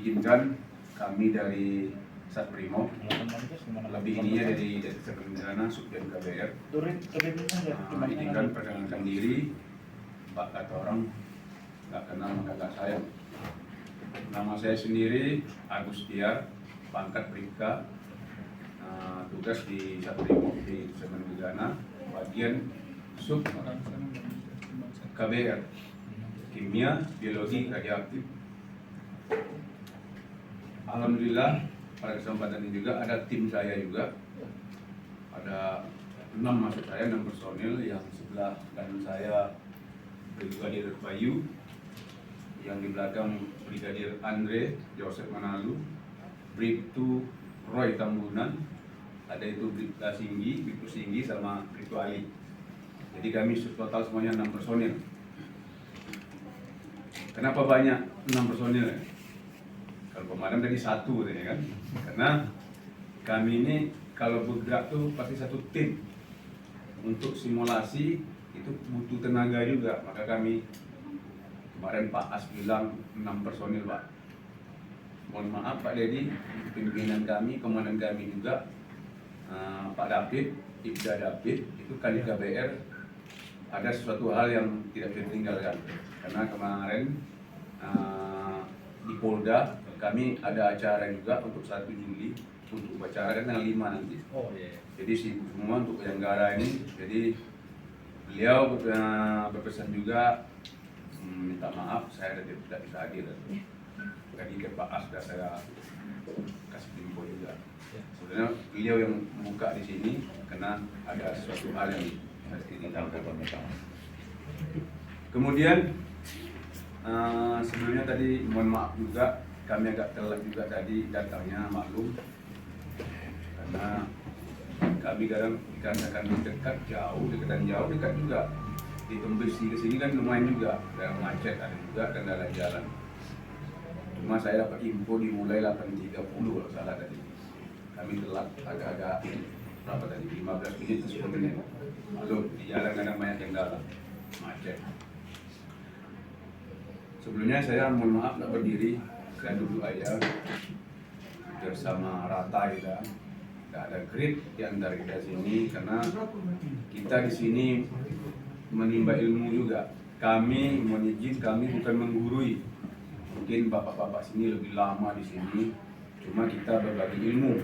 izinkan kami dari Satbrimob lebih ininya dari Sebenarnya Subdit KBR izinkan perkenalkan diri. Pak kata orang nggak kenal maka nggak sayang. Nama saya sendiri Agus Tiar, pangkat Bribka, tugas di Satbrimob di Sebenarnya bagian sub KBR, kimia, biologi, radioaktif. Alhamdulillah pada kesempatan ini juga ada tim saya juga, ada 6 maksud saya 6 personil. Yang sebelah kanan saya Brigadir Bayu, yang di belakang Brigadir Andre Joseph Manalu, Bribtu Roy Tambunan, ada itu Bribtu Singgi sama Bribtu Ali. Jadi kami total semuanya 6 personil. Kenapa banyak 6 personil? Kalau pemadam tadi 1 ya kan? Karena kami ini kalau bergerak tuh pasti satu tim. Untuk simulasi itu butuh tenaga juga. Maka kami kemarin Pak As bilang 6 personil Pak. Mohon maaf Pak Dedi, pimpinan kami, komandan kami juga Pak David, Ibda David, itu Kadif KBR ada sesuatu hal yang tidak bisa ditinggalkan. Karena kemarin di Polda kami ada acara juga untuk 1 Juli untuk acara kan tanggal 5 nanti. Jadi sibuk semua untuk penyelenggara ini. Jadi beliau berpesan juga minta maaf saya tidak bisa hadir. Tadi ke Pak As sudah saya kasih info juga. Sebenarnya beliau yang membuka di sini karena ada sesuatu hal yang harus ditinggalkan. Kemudian sebelumnya tadi mohon maaf juga kami agak telat juga tadi datangnya, maklum karena kami kadang dikarenakan dekat jauh juga di Tembesi ke sini kan lumayan juga, ada macet, ada juga kendala jalan. Cuma saya dapat info dimulai 8.30 kalau salah tadi. Kami telat agak-agak berapa tadi 15 menit atau 10 menit. Lalu di jalan kadang banyak kendala, macet. Sebelumnya saya mohon maaf nggak berdiri, saya duduk aja bersama rata kita. Nggak ada grid di antara kita sini karena kita di sini menimba ilmu juga. Kami mohon izin, kami bukan menggurui. Mungkin bapak-bapak sini lebih lama di sini, cuma kita berbagi ilmu.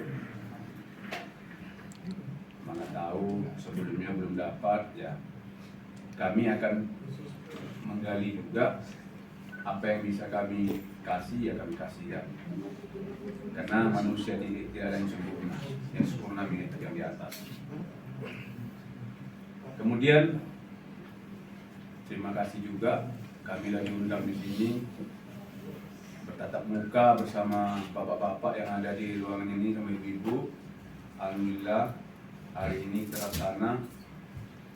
Mana tahu sebelumnya belum dapat ya. Kami akan menggali juga apa yang bisa kami kasih ya kami kasihkan. Karena manusia tidak ada yang sempurna, yang sempurna itu yang di atas. Kemudian terima kasih juga kami lagi undang di sini bertatap muka bersama bapak-bapak yang ada di ruangan ini sama ibu-ibu. Alhamdulillah hari ini terlaksana.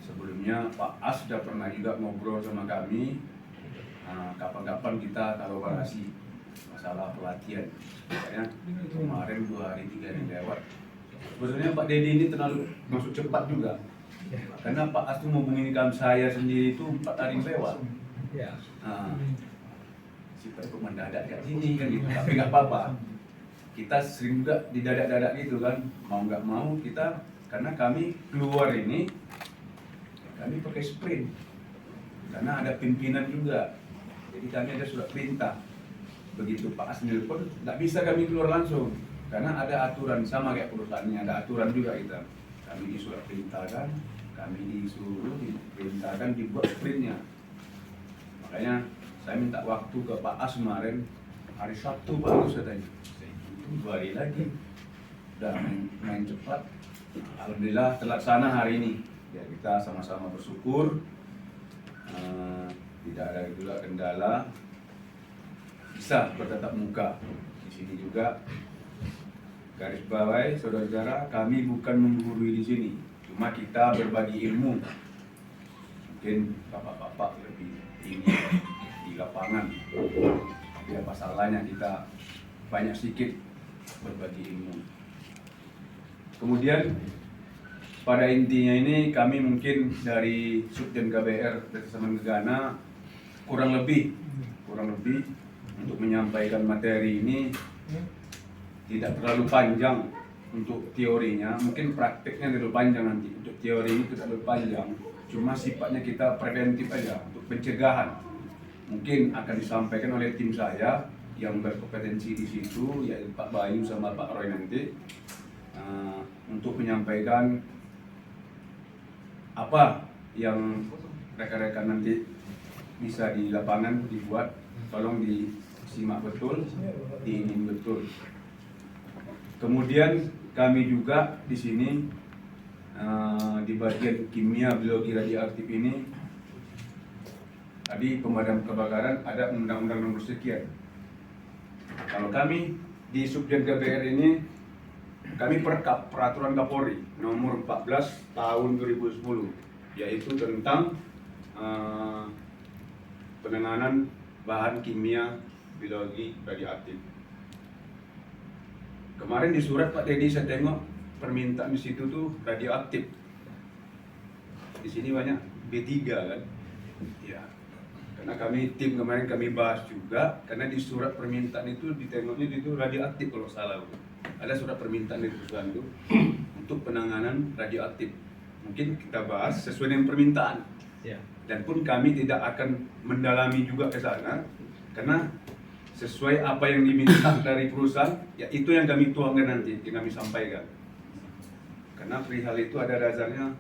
Sebelumnya Pak As sudah pernah juga ngobrol sama kami. Kapan-kapan kita kolaborasi masalah pelatihan. Makanya kemarin 2 hari 3 hari lewat. Sebenarnya Pak Dedi ini terlalu masuk cepat juga. Karena Pak As tuh menghubungi saya sendiri itu 4 hari lewat. Siapa kok mendadak kayak gini kan gitu. Tapi nggak apa-apa. Kita sering juga didadak-dadak gitu kan. Mau nggak mau kita, karena kami keluar ini kami pakai sprint. Karena ada pimpinan juga. Jadi kami ada surat perintah. Begitu Pak As nelpon, nggak bisa kami keluar langsung. Karena ada aturan, sama kayak perusahaannya, ada aturan juga kita. Kami disurat perintahkan, kami disuruh diperintahkan dibuat sprintnya. Makanya saya minta waktu ke Pak As kemarin, hari Sabtu baru saya tanya. Itu 2 hari lagi, udah main cepat. Alhamdulillah terlaksana hari ini. Ya kita sama-sama bersyukur. Tidak ada juga kendala, bisa bertatap muka di sini juga. Garis bawahi saudara-saudara, kami bukan menggurui di sini, cuma kita berbagi ilmu. Mungkin bapak-bapak lebih tinggi di lapangan, tapi apa salahnya kita banyak sedikit berbagi ilmu. Kemudian pada intinya ini kami mungkin dari Subdit KBR Desa Semen Gegana kurang lebih untuk menyampaikan materi ini tidak terlalu panjang untuk teorinya, mungkin prakteknya terlalu panjang nanti. Untuk teori ini tidak terlalu panjang, cuma sifatnya kita preventif aja untuk pencegahan. Mungkin akan disampaikan oleh tim saya yang berkompetensi di situ, yaitu Pak Bayu sama Pak Roy nanti, untuk menyampaikan apa yang rekan-rekan nanti bisa di lapangan dibuat. Tolong disimak betul, diinin betul. Kemudian kami juga di sini di bagian kimia biologi radioaktif ini, tadi pemadam kebakaran ada undang-undang nomor sekian. Kalau kami di Subjen KBR ini, kami peraturan Kapolri nomor 14 tahun 2010, yaitu tentang penanganan bahan kimia biologi radioaktif. Kemarin di surat Pak Dedi saya tengok permintaan di situ tuh radioaktif. Di sini banyak B3 kan? Ya. Karena kami tim kemarin kami bahas juga, karena di surat permintaan itu ditengoknya itu radioaktif kalau salah. Ada surat permintaan dari perusahaan itu untuk penanganan radioaktif. Mungkin kita bahas sesuai dengan permintaan. Ya. Dan pun kami tidak akan mendalami juga ke sana, karena sesuai apa yang diminta dari perusahaan, ya itu yang kami tuangkan nanti, yang kami sampaikan. Karena perihal itu ada dasarnya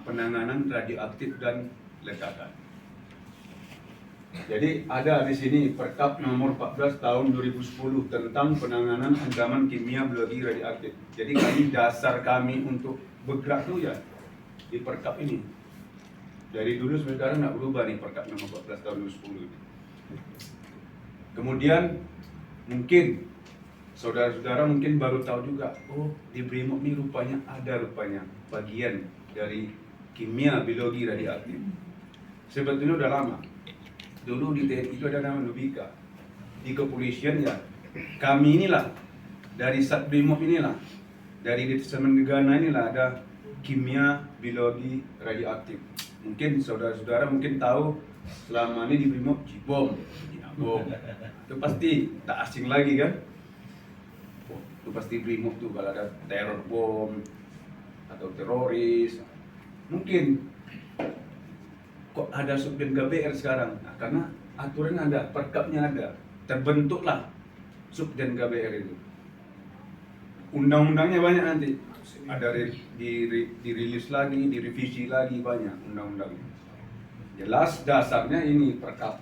penanganan radioaktif dan ledakan. Jadi ada di sini Perkap nomor 14 tahun 2010 tentang penanganan ancaman kimia biologi radioaktif. Jadi dasar kami untuk bergerak tuh ya di Perkap ini. Dari dulu sampai sekarang nggak berubah nih Perkap nomor 14 tahun 2010 ini. Kemudian mungkin saudara-saudara mungkin baru tahu juga, oh di Brimob ini rupanya bagian dari kimia biologi radioaktif. Sebetulnya udah lama. Dulu di TNI itu ada nama Lubika. Di kepolisian ya kami inilah dari Sat Brimob inilah, dari Detesemen Gegana inilah ada kimia biologi radioaktif. Mungkin saudara-saudara mungkin tahu selama ini di Brimob Cibom, bom. Itu pasti tak asing lagi kan? Oh, itu pasti Brimob tuh kalau ada teror bom atau teroris. Mungkin kok ada Subjen KBR sekarang? Nah, karena aturan ada, perkapnya ada, terbentuklah Subjen KBR itu. Undang-undangnya banyak nanti, ada dirilis lagi, direvisi lagi, banyak undang-undangnya. Jelas dasarnya ini perkap.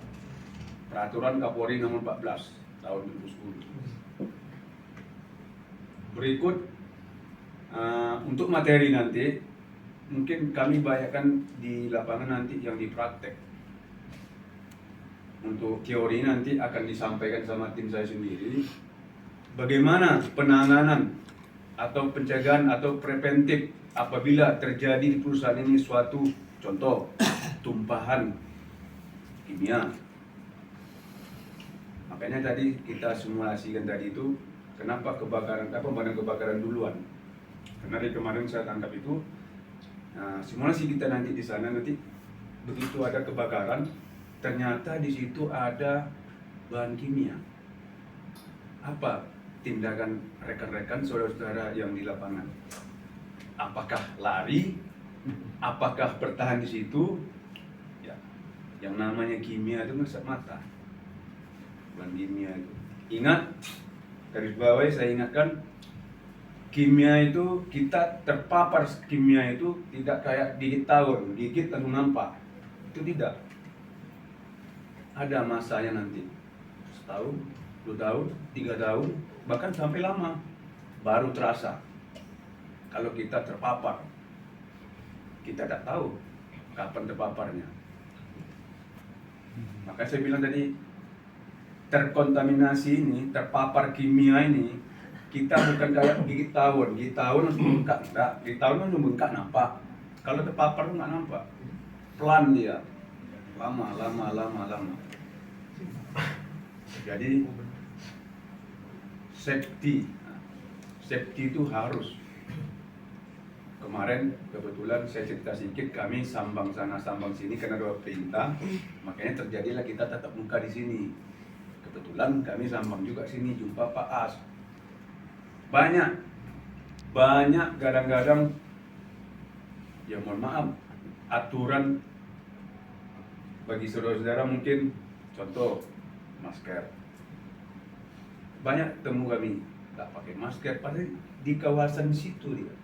Peraturan Kapolri nomor 14 tahun 2010. Berikut untuk materi nanti, mungkin kami bayangkan di lapangan nanti yang dipraktek. Untuk teori nanti akan disampaikan sama tim saya sendiri. Bagaimana penanganan atau pencegahan atau preventif apabila terjadi di perusahaan ini suatu contoh tumpahan kimia. Makanya tadi kita simulasikan tadi itu kenapa pemadam kebakaran duluan. Karena dari kemarin saya tangkap itu simulasi kita nanti di sana nanti begitu ada kebakaran ternyata di situ ada bahan kimia. Apa tindakan rekan-rekan saudara-saudara yang di lapangan? Apakah lari? Apakah bertahan di situ? Ya, yang namanya kimia itu meresap mata. Bahan kimia itu. Ingat, garis bawah saya ingatkan, kimia itu kita terpapar kimia itu tidak kayak gigit tahun, gigit langsung nampak. Itu tidak. Ada masanya nanti. Setahun, 2 tahun, 3 tahun, bahkan sampai lama baru terasa. Kalau kita terpapar, kita tidak tahu kapan terpaparnya. Maka saya bilang tadi, terkontaminasi ini, terpapar kimia ini, kita bukan kayak gigit tahun langsung bengkak, enggak. Gigit tahun langsung bengkak nampak. Kalau terpapar itu nggak nampak, pelan dia, lama. Jadi safety itu harus. Kemarin kebetulan saya cerita sedikit, kami sambang sana sambang sini karena ada perintah, makanya terjadilah kita tatap muka di sini. Kebetulan kami sambang juga sini, jumpa Pak As. Banyak kadang-kadang, ya mohon maaf, aturan bagi saudara-saudara mungkin, contoh masker. Banyak temu kami tak pakai masker, padahal di kawasan situ dia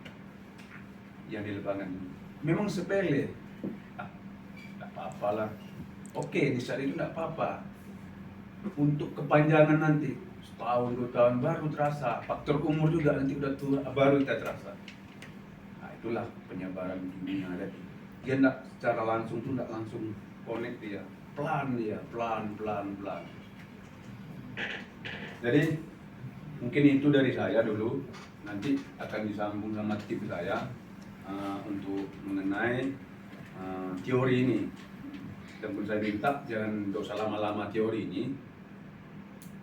yang di Lebangan. Memang sepele, tak apa-apa lah. Oke, di saat itu tak apa-apa. Untuk kepanjangan nanti, setahun, 2 tahun baru terasa. Faktor umur juga nanti udah tua, baru kita terasa. Nah, itulah penyebaran ini yang ada. Dia tidak secara langsung tuh tidak langsung connect dia, pelan. Jadi mungkin itu dari saya dulu. Nanti akan disambung sama tim saya untuk mengenai teori ini. Dan pun saya minta jangan usah lama-lama teori ini,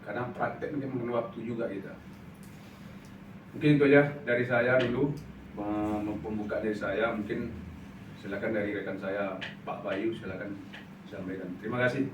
karena praktek ini mengenai waktu juga kita. Mungkin itu aja dari saya dulu, pembuka dari saya. Mungkin silakan dari rekan saya Pak Bayu, silakan sampaikan. Terima kasih.